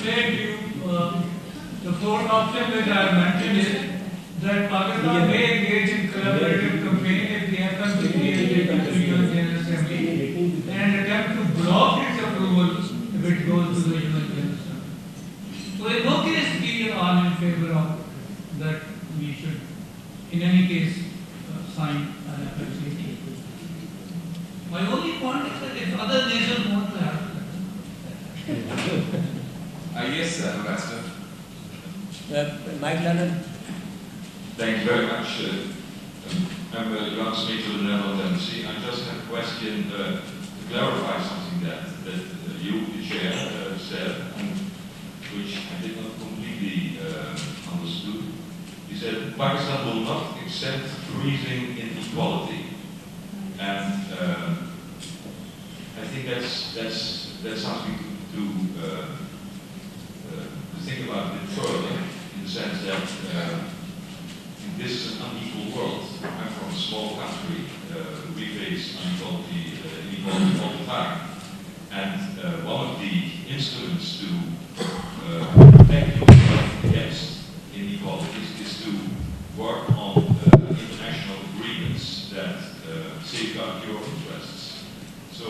explained to you, the fourth option that I have mentioned is that Pakistan may engage in collaborative campaign if they are conciliated to the UN General Assembly and attempt to block its approval if it goes to the UN General Assembly. So in no case we are in favor of that we should in any case sign an FISSILE. My only point is that if other nations want to have yes, Ambassador. Mike Lennon. Thank you very much. I'm Jan Smit of the Netherlands Embassy. I just have a question to clarify something that you, the chair, said, and which I did not completely understood. You said Pakistan will not accept freezing inequality, and I think that's something to think about a bit further, in the sense that this is an unequal world. I'm from a small country. We face inequality all the time. And one of the instruments to protect yourself against inequalities is to work on international agreements that safeguard your interests. So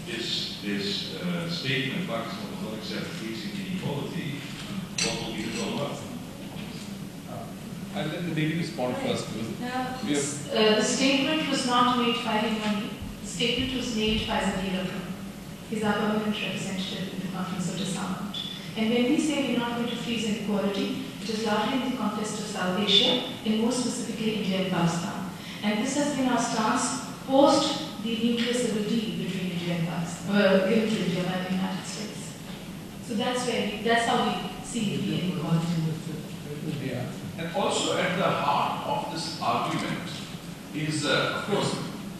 this statement, Pakistan will not accept freezing inequality, what will be the follow-up? I'll let the lady respond first. Now, the statement was not made filing money. The statement was made by Zahir Akram. He's our permanent representative in the Conference of Disarmament. And when we say we're not going to freeze inequality, it is largely in the context of South Asia, and more specifically India and Pakistan. And this has been our stance post the nuclear civil deal between India and Pakistan, given to India by the United States. So that's how we see the inequality. Yeah. And also at the heart of this argument is, of course,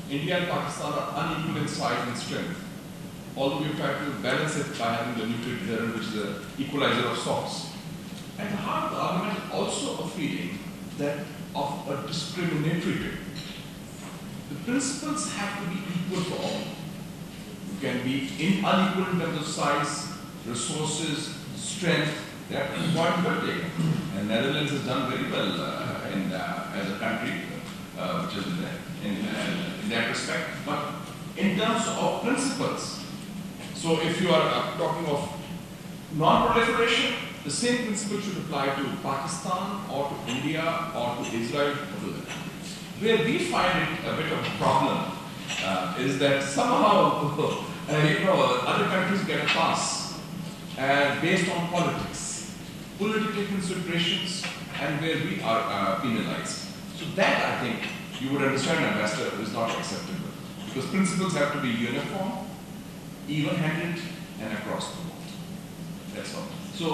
India and Pakistan are unequal in size and strength. Although we try to balance it by having the nuclear deterrent, which is an equalizer of sorts. At the heart of the argument is also a feeling that of a discriminatory treatment. The principles have to be equal for all. You can be unequal in terms of size, resources, strength. They have to be quite well taken. And Netherlands has done very well as a country, which is in that respect. But in terms of principles, so if you are talking of non-proliferation, the same principle should apply to Pakistan or to India or to Israel or to the country. Where we find it a bit of a problem is that somehow other countries get a pass based on politics, political considerations, and where we are penalized. So that, I think, you would understand, Ambassador, is not acceptable. Because principles have to be uniform, even-handed, and across the board. That's all. So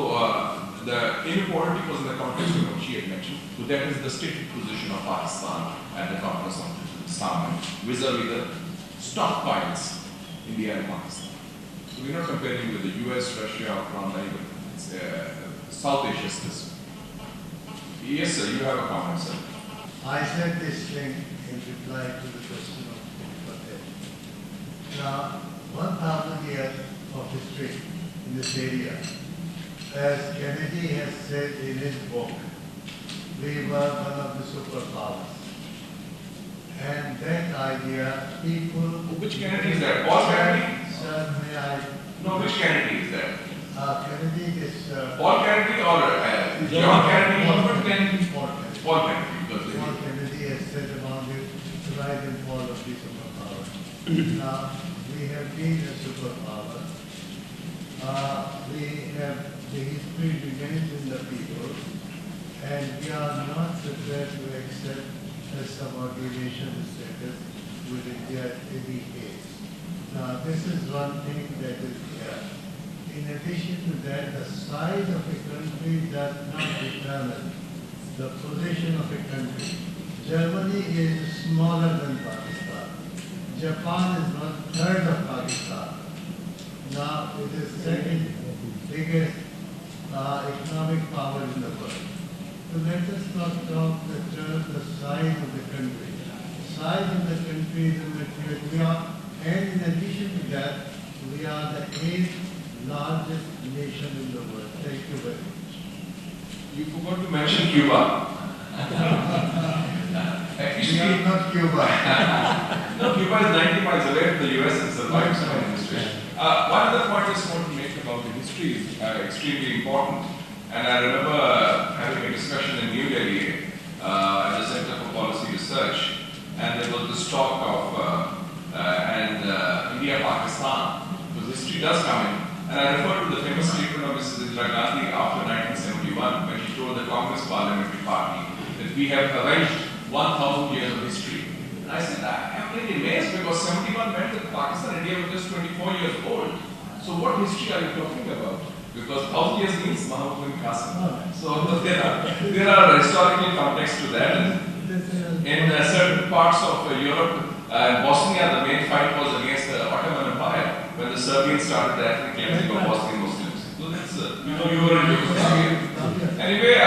the inequality was in the context of what she had mentioned. So that is the stated position of Pakistan at the Conference of Disarmament vis-a-vis the stockpiles in India and Pakistan. So we're not comparing with the US, Russia, or France, anybody. It's South Asia system. Yes, sir, you have a comment, sir. I said this thing in reply to the question of Patel. Now, 1,000 years of history in this area. As Kennedy has said in his book, we were one of the superpowers. And that idea, people... Which Kennedy is that? Paul Kennedy? Sir, may I... No, which Kennedy is that? Kennedy is... Paul Kennedy or John Kennedy? Robert Kennedy. Paul Kennedy. Paul Kennedy has said about the rise and fall of the superpower. Now, we have been a superpower. We have the history remains in the people, and we are not prepared to accept a subordination status with India in any case. Now, this is one thing that is clear. In addition to that, the size of a country does not determine the position of a country. Germany is smaller than Pakistan. Japan is 1/3 of Pakistan. Now, it is second biggest economic power in the world. So let us not talk the size of the country. The size of the country is a material. And in addition to that, we are the 8th largest nation in the world. Thank you very much. You forgot to mention Cuba. We are not Cuba. No, Cuba is 90 miles away from the US and survives some history. One other point I just want to make about the history is extremely important. And I remember having a discussion in New Delhi at the Center for Policy Research, and there was this talk of India-Pakistan, because history does come in. And I refer to the famous statement of Mrs. Indira Gandhi after 1971, when she told the Congress Parliamentary Party that we have avenged 1,000 years of history. And I said, I'm really amazed, because 71 meant that Pakistan and India were just 24 years old. So what history are you talking about? Because 1,000 years means Muhammad bin Qasim. So there are historical contexts to that. In certain parts of Europe, Bosnia, the main fight was against the Ottoman Empire, when the Serbians started the ethnic cleansing of Bosnian Muslims. So that's, you were in Yugoslavia. Anyway,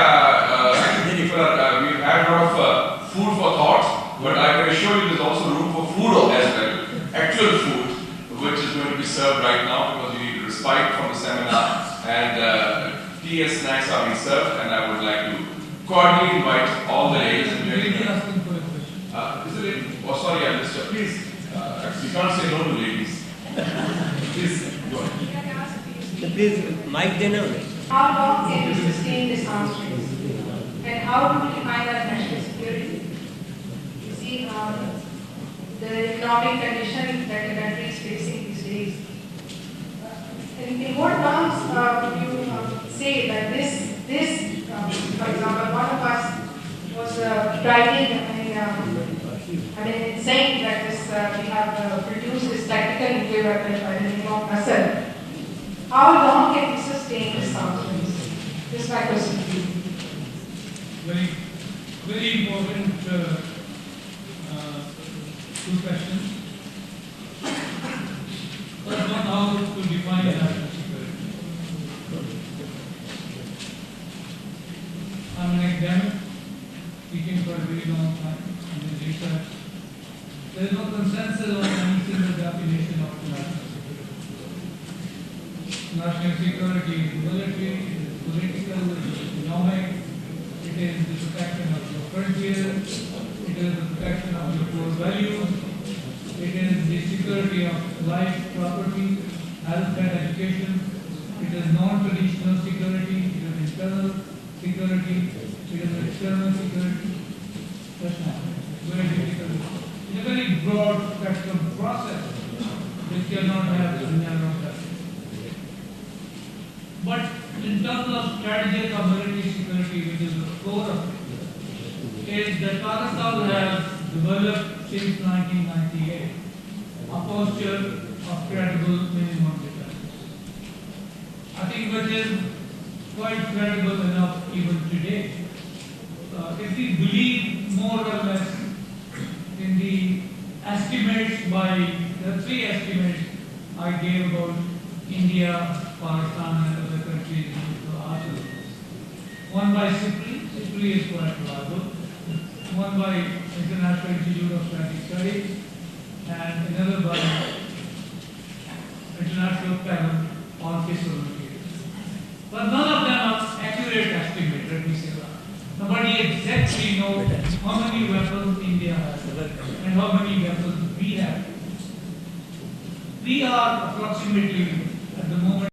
we've had a lot of food for thought, but I can assure you there's also room for food as well. Actual food, which is going to be served right now, because you need respite from the seminar, and tea and snacks are being served, and I would like to cordially invite all the ladies and gentlemen. Asking for a question. Is it lady? Oh, sorry, I missed her. Please, you can't say no to ladies. Please, go ahead. Please, mic देना उन्हें. How long can we sustain this arms race? And how do we define our national security? You see, the economic condition that the country is facing these days. In what terms would you say that this, for example, one of us was writing, saying that this, we have produced this tactical nuclear weapon by the name of missile. How long can we sustain this arms race? This is my question. Very, very important two questions. First one, how to define national security. I'm an academic, teaching for a very long time in research. There is no consensus on any single definition of national security. National security is military, it is political, it is economic, it is the protection of your frontier, it is the protection of your core values, it is the security of life, property, health and education, it is non-traditional security, it is internal security, it is external security. That's not very difficult. It's a very broad spectrum process which cannot have a narrow definition. But in terms of strategic or military security, which is the core of it, is that Pakistan has developed since 1998 a posture of credible minimum defense. I think which is quite credible enough even today. If we believe more or less in the estimates the three estimates I gave about India, Pakistan and other countries in the arsenal. One by SIPRI is quite reliable, one by International Institute of Strategic Studies, and another by International Panel on Fissile Materials. But none of them are accurate estimates, let me say that. Nobody exactly knows how many weapons India has and how many weapons we have. We are approximately, at the moment,